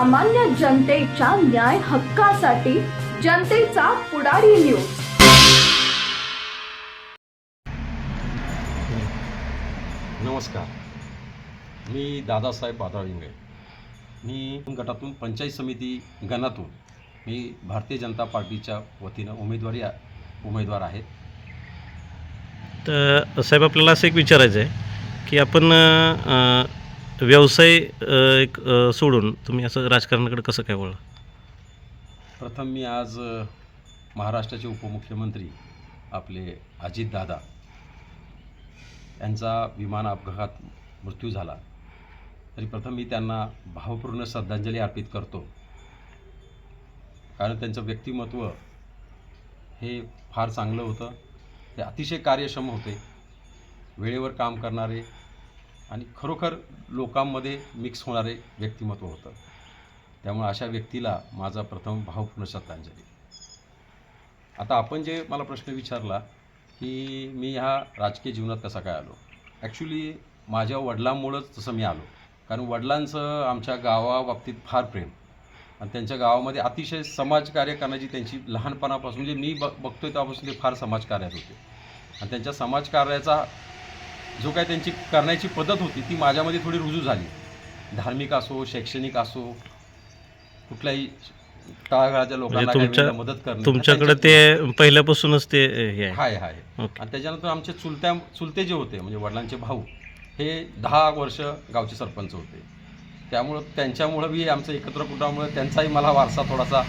सामान्य जनतेच्या न्याय हक्कासाठी जनतेचा पुढारी न्यूज। नमस्कार, मी दादासाहेब बादाळिंगे। मी गटातून पंचायत समिती गणातून मी भारतीय जनता पार्टीच्या वतीनं उमेदवार आहे। तर साहेब, आपल्याला असं एक विचारायचं आहे की आपण व्यवसाय सोडून तुम्ही असं राजकारणाकडे कसं काय वळला? प्रथम मी आज महाराष्ट्राचे उपमुख्यमंत्री आपले अजितदादा यांचा विमान अपघातात मृत्यू झाला, तरी प्रथम मी त्यांना भावपूर्ण श्रद्धांजली अर्पित करतो। कारण त्यांचं व्यक्तिमत्व हे फार चांगलं होतं। ते अतिशय कार्यक्षम होते, वेळेवर काम करणारे आणि खरोखर लोकांमध्ये मिक्स होणारे व्यक्तिमत्व होतं। त्यामुळे अशा व्यक्तीला माझा प्रथम भावपूर्ण श्रद्धांजली। आता आपण जे मला प्रश्न विचारला की मी ह्या राजकीय जीवनात कसा काय आलो, ॲक्च्युली माझ्या वडिलांमुळंच तसं मी आलो। कारण वडिलांचं आमच्या गावाबाबतीत फार प्रेम आणि त्यांच्या गावामध्ये अतिशय समाजकार्य करण्याची त्यांची लहानपणापासून म्हणजे मी बघतोय तेव्हापासून ते फार समाजकार्यात होते। आणि त्यांच्या समाजकार्याचा जो काय त्यांची करण्याची पद्धत होती ती माझ्यामध्ये थोडी रुजू झाली। धार्मिक असो, शैक्षणिक असो, कुठल्याही तळागाळाच्या लोकांना मदत करणं, तुमच्याकडे ते पहिल्यापासूनच ते हे आहे। आणि त्याच्यानंतर आमचे चुलते जे होते म्हणजे वडिलांचे भाऊ हे 10 वर्ष गावचे सरपंच होते। त्यामुळं त्यांच्यामुळं बी आमचं एकत्र कुटुंबामुळे त्यांचाही मला वारसा थोडासा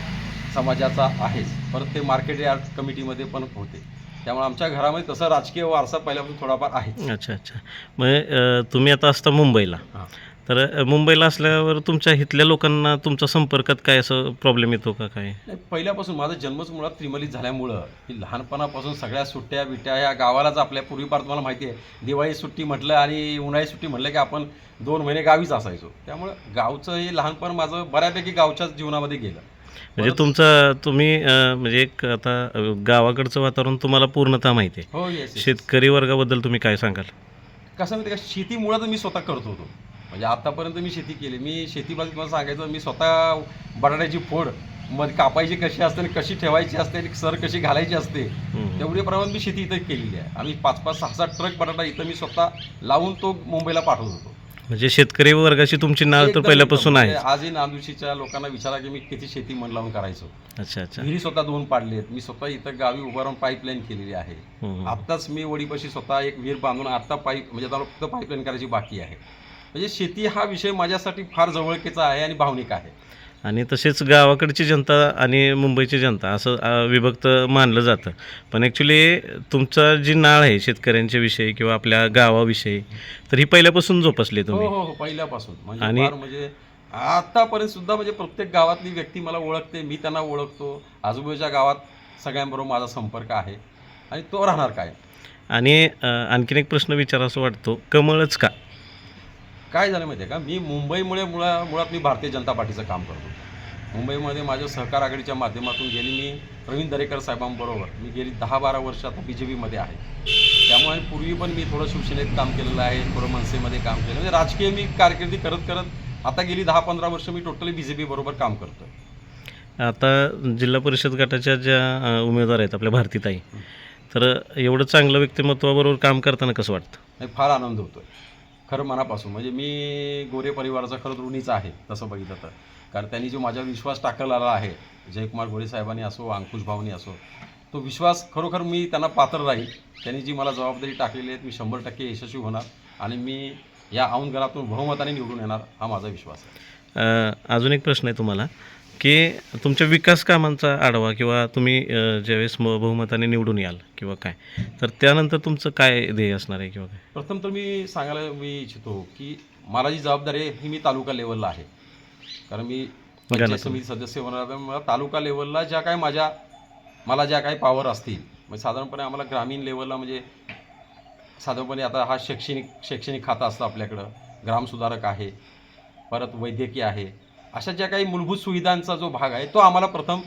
समाजाचा आहेच। परत ते मार्केट यार्ड कमिटीमध्ये पण होते, त्यामुळे आमच्या घरामध्ये तसं राजकीय वारसा पहिल्यापासून थोडाफार आहे। अच्छा। मग तुम्ही आता असता मुंबईला, तर मुंबईला असल्यावर तुमच्या इथल्या लोकांना तुमच्या संपर्कात काय असं प्रॉब्लेम येतो का काय? नाही, पहिल्यापासून माझा जन्मच मुळात त्रिमलीत झाल्यामुळं की लहानपणापासून सगळ्या सुट्ट्या बिट्ट्या ह्या गावालाच आपल्या पूर्वीपार तुम्हाला माहिती आहे, दिवाळी सुट्टी म्हटलं आणि उन्हाळी सुट्टी म्हटलं की आपण 2 महिने गावीच असायचो। त्यामुळं गावचं हे लहानपण माझं बऱ्यापैकी गावच्याच जीवनामध्ये गेलं। म्हणजे तुम्ही म्हणजे एक आता गावाकडचं वातावरण तुम्हाला पूर्णतः माहिती आहे। हो, येस। शेतकरी वर्गाबद्दल तुम्ही काय सांगाल? कसं माहिती का, शेती मुळात मी स्वतः करत होतो। म्हणजे आतापर्यंत मी शेती केली। मी शेतीबाबतीत मला सांगायचं, मी स्वतः बटाट्याची फोड मध्ये कापायची कशी असते आणि कशी ठेवायची असते आणि सर कशी घालायची असते, तेवढे प्रमाणात मी शेती इथं केलेली आहे। आम्ही 5-5, 6-6 ट्रक बटाटा इथं मी स्वतः लावून तो मुंबईला पाठवत होतो। म्हणजे शेतकरी वर्गाशी तुमची नाळ तर पहिल्यापासून आहे। आजही नांदुशीच्या लोकांना विचारा की मी किती शेती मन लावून करायचो। अच्छा। विहिरी स्वतः 2 पाडलेत, मी स्वतः इथं गावी उभा राहून पाईपलाईन केलेली आहे। आत्ताच मी वडीपाशी स्वतः एक विहीर बांधून आता म्हणजे आता फक्त पाईपलाईन करायची बाकी आहे। म्हणजे शेती हा विषय माझ्यासाठी फार जवळकीचा आहे आणि भावनिक आहे। आणि तसेच गावाकडची जनता आणि मुंबईची जनता असं विभक्त मानलं जातं, पण ॲक्च्युली तुमचा जी नाळ आहे शेतकऱ्यांच्या विषयी किंवा आपल्या गावाविषयी, तर ही पहिल्यापासून जोपासली तुम्ही? हो, पहिल्यापासून म्हणजे आतापर्यंत सुद्धा म्हणजे प्रत्येक गावातली व्यक्ती मला ओळखते, मी त्यांना ओळखतो। आजूबाजूच्या गावात सगळ्यांबरोबर माझा संपर्क आहे आणि तो राहणार काय। आणि आणखीन एक प्रश्न विचारावा वाटतो, कमळच का? काय झालं माहिती आहे का, मी मुंबईमुळे मुळात मी भारतीय जनता पार्टीचं काम करतो। मुंबईमध्ये माझ्या सहकार आघाडीच्या माध्यमातून मी प्रवीण दरेकर साहेबांबरोबर मी गेली 10-12 वर्ष आता BJPमध्ये आहे। त्यामुळे पूर्वी पण मी थोडं शिवसेनेत काम केलेलं आहे, थोडं मनसेमध्ये काम केलं, म्हणजे राजकीय मी कारकिर्दी करत आता गेली 10-15 वर्ष मी टोटली BJP बरोबर काम करतो। आता जिल्हा परिषद गटाच्या ज्या उमेदवार आहेत आपल्या भारतीताई, तर एवढं चांगलं व्यक्तिमत्वाबरोबर काम करताना कसं वाटतं? नाही, फार आनंद होतो आहे खरं मनापासून। म्हणजे मी गोरे परिवाराचा खरंच ऋणीच आहे तसं बघितलं तर। कारण त्यांनी जो माझ्यावर विश्वास टाकलेला आहे, जयकुमार गोरे साहेबांनी असो, अंकुश भाऊनी असो, तो विश्वास खरोखर मी त्यांना पात्र राहील। त्यांनी जी मला जबाबदारी टाकलेली आहे मी 100% यशस्वी होणार आणि मी या औंधगणातून बहुमताने निवडून येणार, हा माझा विश्वास आहे। अजून एक प्रश्न आहे तुम्हाला की तुमच्या विकास कामांचा आढावा किंवा तुम्ही ज्यावेळेस बहुमताने निवडून याल किंवा काय, तर त्यानंतर तुमचं काय ध्येय असणार आहे किंवा काय? प्रथम तर मी सांगायला इच्छितो की मला जी जबाबदारी आहे ही मी तालुका लेवलला आहे। कारण मी पंचायत समिती सदस्य होणार, मला तालुका लेवलला मला ज्या काही पॉवर असतील, म्हणजे साधारणपणे आम्हाला ग्रामीण लेवलला म्हणजे साधारणपणे आता हा शैक्षणिक खातं असतं आपल्याकडं, ग्रामसुधारक आहे, परत वैद्यकीय आहे, अशा ज्या काही मूलभूत सुविधांचा जो भाग आहे तो आम्हाला प्रथम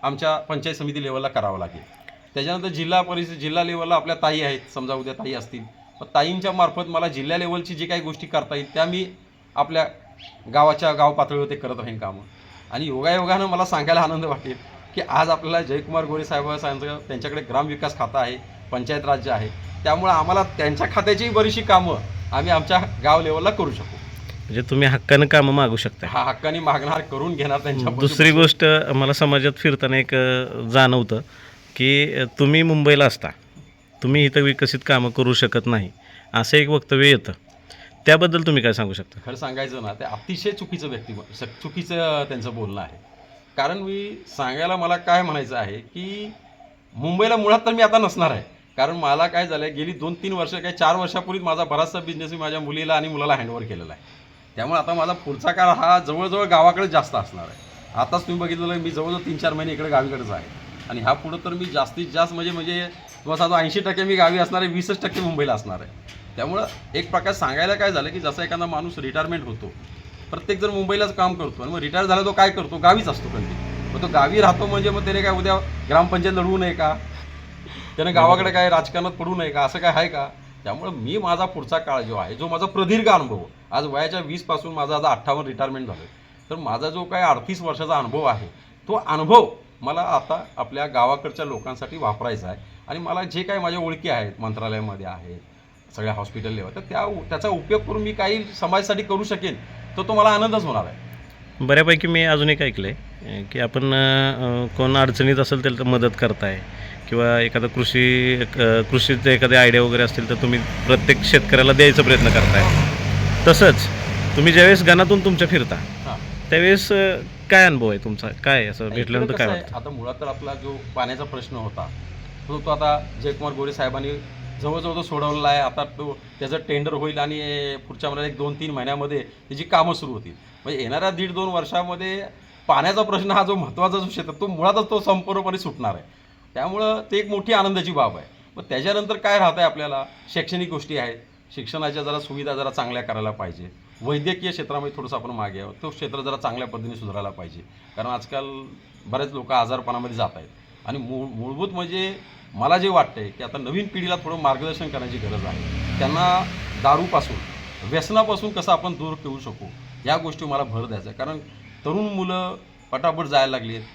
आमच्या पंचायत समिती लेवलला करावा लागेल। त्याच्यानंतर जिल्हा लेवलला आपल्या ताई आहेत, समजा उद्या ताई असतील, तर ताईंच्या मार्फत मला जिल्हा लेवलची जी काही गोष्टी करता येईल त्या मी आपल्या गाव पातळीवर ते करत राहीन कामं. आणि योगायोगानं मला सांगायला आनंद वाटेल की आज आपल्याला जयकुमार गोरे साहेबांचं त्यांच्याकडे ग्रामविकास खातं आहे, पंचायत राज्य आहे. त्यामुळं आम्हाला त्यांच्या खात्याचीही बरीचशी कामं आम्ही आमच्या गाव लेवलला करू शकू. म्हणजे तुम्ही हक्कानं कामं मागू शकता. हा हक्काने मागणार, करून घेणार त्यांच्या. दुसरी गोष्ट मला समाजात फिरताना एक जाणवतं की तुम्ही मुंबईला असता, तुम्ही इथं विकसित कामं करू शकत नाही असं एक वक्तव्य येतं. त्याबद्दल तुम्ही काय सांगू शकता? खरं सांगायचं ना, ते अतिशय चुकीचं त्यांचं बोलणं आहे. कारण मी सांगायला मला काय म्हणायचं आहे की मुंबईला मुळात तर मी आता नसणार आहे. कारण मला काय झालं आहे, गेली 2-3 वर्ष, काही 4 वर्षापूर्वी माझा बराचसा बिझनेस मी माझ्या मुलीला आणि मुलाला हँडओव्हर केलेला आहे. त्यामुळे आता माझा पुढचा काळ हा जवळजवळ गावाकडे जास्त असणार आहे. आताच तुम्ही बघितलेलं मी जवळजवळ 3-4 महिने इकडे गावीकडेच आहे. आणि ह्या पुढं तर मी जास्तीत जास्त म्हणजे तुम्हाला सांगतो 80% मी गावी असणार आहे, 20% मुंबईला असणार आहे. त्यामुळं एक प्रकार सांगायला काय झालं की जसा एखादा माणूस रिटायरमेंट होतो, प्रत्येक जण मुंबईलाच काम करतो आणि मग रिटायर झाला तो काय करतो, गावीच असतो कंटिन्यू. मग तो गावी राहतो म्हणजे मग त्याने काय उद्या ग्रामपंचायत लढवू नये का, त्यानं गावाकडे काय राजकारणात पडू नये का, असं काय आहे का? त्यामुळं मी माझा पुढचा काळ जो आहे, जो माझा प्रदीर्घ अनुभव, आज वयाच्या 20 पासून माझा आज 58 रिटायरमेंट झालं, तर माझा जो काय 38 वर्षाचा अनुभव आहे, तो अनुभव मला आता आपल्या गावाकडच्या लोकांसाठी वापरायचा आहे. आणि मला जे काही माझ्या ओळखी आहेत, मंत्रालयामध्ये आहेत, सगळ्या हॉस्पिटल लेवल, तर त्याचा उपयोग करून मी काही समाजासाठी करू शकेन, तर तो मला आनंदच होणार आहे. बऱ्यापैकी मी अजून एक ऐकलं आहे की आपण कोण अडचणीत असेल त्याला मदत करताय किंवा एखादा कृषीचे एखादे आयडिया वगैरे असतील तर तुम्ही प्रत्येक शेतकऱ्याला द्यायचा प्रयत्न करताय. तसंच तुम्ही ज्यावेळेस गणातून तुमच्या फिरता त्यावेळेस काय अनुभव आहे तुमचा, काय असं भेटल्यानंतर काय वाटतं? आता मुळात तर आपला जो पाण्याचा प्रश्न होता तो आता जयकुमार गोरे साहेबांनी जवळजवळ तो सोडवलेला आहे. आता त्याचं टेंडर होईल आणि पुढच्या मला 1-2-3 महिन्यामध्ये त्याची कामं सुरू होतील. म्हणजे येणाऱ्या 1.5-2 वर्षामध्ये पाण्याचा प्रश्न हा जो महत्त्वाचा जो क्षेत्र, तो मुळातच तो संपूर्णपणे सुटणार आहे. त्यामुळं ते एक मोठी आनंदाची बाब आहे. मग त्याच्यानंतर काय राहतं आहे, आपल्याला शैक्षणिक गोष्टी आहेत, शिक्षणाच्या जरा सुविधा जरा चांगल्या करायला पाहिजे. वैद्यकीय क्षेत्रामध्ये थोडंसं आपण मागे आहोत, तो क्षेत्र जरा चांगल्या पद्धतीने सुधारायला पाहिजे. कारण आजकाल बरेच लोक आजारपणामध्ये जात आहेत. आणि मूलभूत म्हणजे मला जे वाटतं आहे की आता नवीन पिढीला थोडं मार्गदर्शन करण्याची गरज आहे. त्यांना दारूपासून, व्यसनापासून कसं आपण दूर ठेवू शकू, या गोष्टी मला भर द्यायचा आहे. कारण तरुण मुलं पटापट जायला लागली आहेत,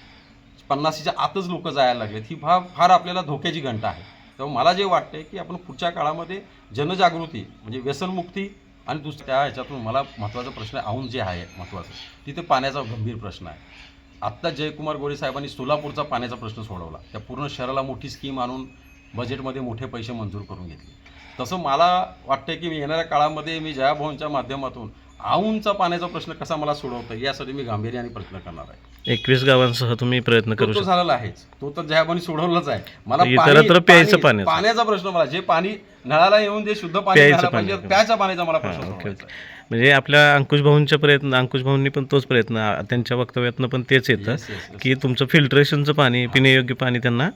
50च्या आतच लोक जायला लागलेत, ही फार आपल्याला धोक्याची घंटा आहे. तेव्हा मला जे वाटतं आहे की आपण पुढच्या काळामध्ये जनजागृती म्हणजे व्यसनमुक्ती आणि दुसऱ्या ह्याच्यातून मला महत्त्वाचा प्रश्न अजून जे आहे महत्त्वाचं, तिथे पाण्याचा गंभीर प्रश्न आहे. आत्ता जयकुमार गोरे साहेबांनी सोलापूरचा पाण्याचा प्रश्न सोडवला. त्या पूर्ण शहराला मोठी स्कीम आणून बजेटमध्ये मोठे पैसे मंजूर करून घेतले. तसं मला वाटतं की मी येणाऱ्या काळामध्ये मी जयाभवनच्या माध्यमातून औंधचा पाण्याचा प्रश्न कसा मला सोडवता यासाठी मी गांभीर्याने प्रयत्न करणार आहे. 21 गावांसह तुम्ही प्रयत्न करू शकता. झालेला आहेच, तो तर जयाभवानी सोडवलाच आहे. मला पाण्याचा प्रश्न, मला जे पाणी नळाला येऊन जे शुद्ध पाणी पाहिजे त्याच्या पाण्याचा मला प्रश्न सोडवायचा आहे. म्हणजे आपल्या अंकुश भाऊंनी पण तोच प्रयत्न, त्यांच्या वक्तव्यातनं पण तेच येतं की तुमचं फिल्ट्रेशनचं पाणी, पिण्यायोग्य पाणी त्यांना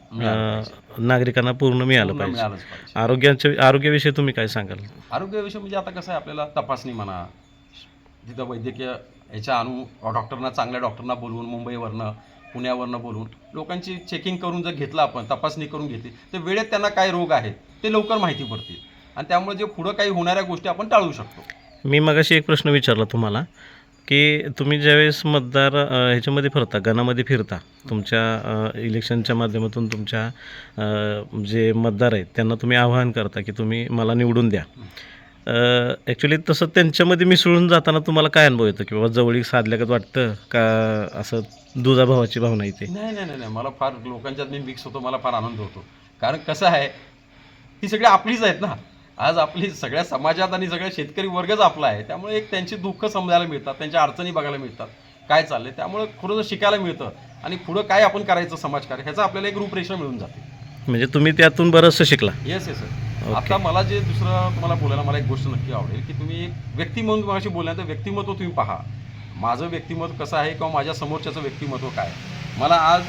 नागरिकांना पूर्ण मिळालं पाहिजे. आरोग्याविषयी तुम्ही काय सांगाल? आरोग्याविषयी म्हणजे आता कसं आहे, आपल्याला तपासणी म्हणा, तिथं वैद्यकीय ह्याच्या डॉक्टरना, चांगल्या डॉक्टरना बोलवून, मुंबईवरनं पुण्यावरनं बोलवून लोकांची चेकिंग करून जर घेतलं, आपण तपासणी करून घेतली, तर वेळेत त्यांना काय रोग आहेत ते लवकर माहिती पडतील आणि त्यामुळे जे पुढं काही होणाऱ्या गोष्टी आपण टाळू शकतो. मी मगाशी एक प्रश्न विचारला तुम्हाला की तुम्ही ज्यावेळेस मतदार ह्याच्यामध्ये फिरता, गणामध्ये फिरता, तुमच्या इलेक्शनच्या माध्यमातून तुमच्या जे मतदार आहेत त्यांना तुम्ही आवाहन करता की तुम्ही मला निवडून द्या. ॲक्च्युली तसं त्यांच्यामध्ये मिसळून जाताना तुम्हाला काय अनुभव येतो की बाबा जवळीक साधल्यागत वाटतं का, असं दुजाभावाची भावना येते? नाही, मला फार लोकांच्यात मी मिक्स होतो, मला फार आनंद होतो. कारण कसं आहे, ती सगळी आपलीच आहेत ना. आज आपली सगळ्या समाजात आणि सगळ्या शेतकरी वर्गच आपला आहे. त्यामुळे एक त्यांची दुःख समजायला मिळतात, त्यांच्या अडचणी बघायला मिळतात, काय चाललंय, त्यामुळे थोडंसं शिकायला मिळतं आणि पुढं काय आपण करायचं समाजकार्य ह्याचा आपल्याला एक रूपरेषा मिळून जाते. म्हणजे तुम्ही त्यातून बरंचसं शिकला. येस. आता मला जे दुसरं तुम्हाला बोलायला मला एक गोष्ट नक्की आवडेल की तुम्ही एक व्यक्ती म्हणून माझ्याशी बोलल्यानंतर व्यक्तिमत्व तुम्ही पहा. माझं व्यक्तिमत्व कसं आहे किंवा माझ्या समोरच्याचं व्यक्तिमत्व काय. मला आज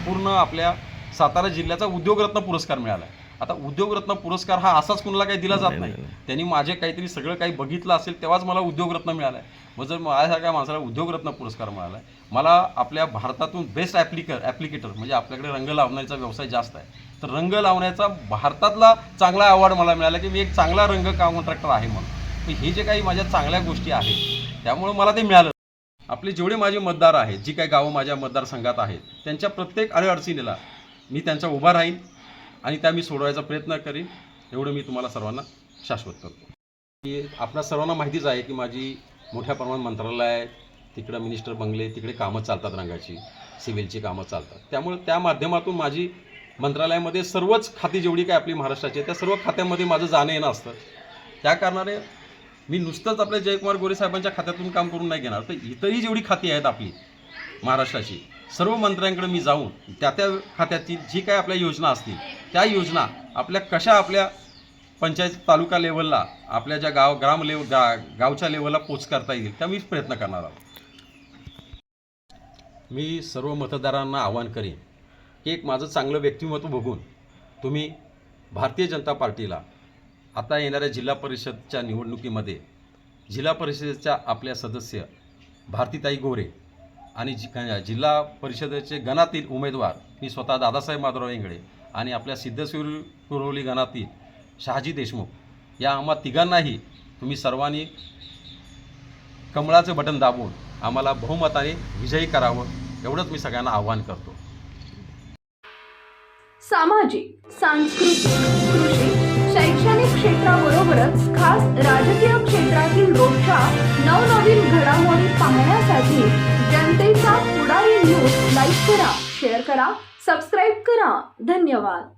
पूर्ण आपल्या सातारा जिल्ह्याचा उद्योगरत्न पुरस्कार मिळाला आहे. आता उद्योगरत्न पुरस्कार हा असाच कुणाला काही दिला जात नाही. त्यांनी माझे काहीतरी सगळं काही बघितलं असेल तेव्हाच मला उद्योगरत्न मिळाला आहे. मग जर माझ्यासारख्या माणसाला उद्योगरत्न पुरस्कार मिळाला आहे, मला आपल्या भारतातून बेस्ट ॲप्लिकेटर म्हणजे आपल्याकडे रंग लावण्याचा व्यवसाय जास्त आहे, तर रंग लावण्याचा भारतातला चांगला अवॉर्ड मला मिळाला की मी एक चांगला रंग कॉन्ट्रॅक्टर आहे म्हणून. की हे जे काही माझ्या चांगल्या गोष्टी आहेत त्यामुळं मला ते मिळालं. आपले जेवढे माझे मतदार आहेत, जी काही गावं माझ्या मतदारसंघात आहेत, त्यांच्या प्रत्येक अडीअडचणीला मी त्यांच्या उभा राहीन आणि त्या मी सोडवायचा प्रयत्न करीन, एवढं मी तुम्हाला सर्वांना शाश्वत करतो. की आपल्या सर्वांना माहितीच आहे की माझी मोठ्या प्रमाणात मंत्रालय आहे, तिकडं मिनिस्टर बंगले, तिकडे कामं चालतात, रंगाची सिव्हिलची कामं चालतात. त्यामुळे त्या माध्यमातून माझी मंत्रालयामध्ये सर्वच खाती जेवढी काय आपली महाराष्ट्राची आहे त्या सर्व खात्यामध्ये माझं जाणं येणं असतं. त्या कारणाने मी नुसतंच आपल्या जयकुमार गोरे साहेबांच्या खात्यातून काम करून नाही घेणार, तर इतरही जेवढी खाती आहेत आपली महाराष्ट्राची, सर्व मंत्र्यांकडे मी जाऊन त्या खात्यातील जी काय आपल्या योजना असतील त्या योजना आपल्या कशा आपल्या पंचायत तालुका लेवलला, आपल्या ज्या ग्राम गावच्या लेवलला पोच करता येईल त्या मी प्रयत्न करणार आहोत. मी सर्व मतदारांना आवाहन करेन की एक माझं चांगलं व्यक्तिमत्व बघून तुम्ही भारतीय जनता पार्टीला आता येणाऱ्या जिल्हा परिषदच्या निवडणुकीमध्ये जिल्हा परिषदेच्या आपल्या सदस्य भारतीताई गोरे आणि जिल्हा परिषदेचे गणातील उमेदवार मी स्वतः दादासाहेब माधवराव इंगळे आणि आपल्या सिद्धेश्वरी कुरवली गणातील शहाजी देशमुख या आम्हा तिघांनाही तुम्ही सर्वांनी कमळाचं बटन दाबून आम्हाला बहुमताने विजयी करावं, एवढंच मी सगळ्यांना आवाहन करतो. सामाजिक, सांस्कृतिक, कृषी, शैक्षणिक क्षेत्राबरोबरच खास राजकीय क्षेत्रातील रोजच्या नवनवीन घडामोडी पाहण्यासाठी जनतेचा पुढारी न्यूज लाईक करा, शेअर करा, सबस्क्राईब करा. धन्यवाद.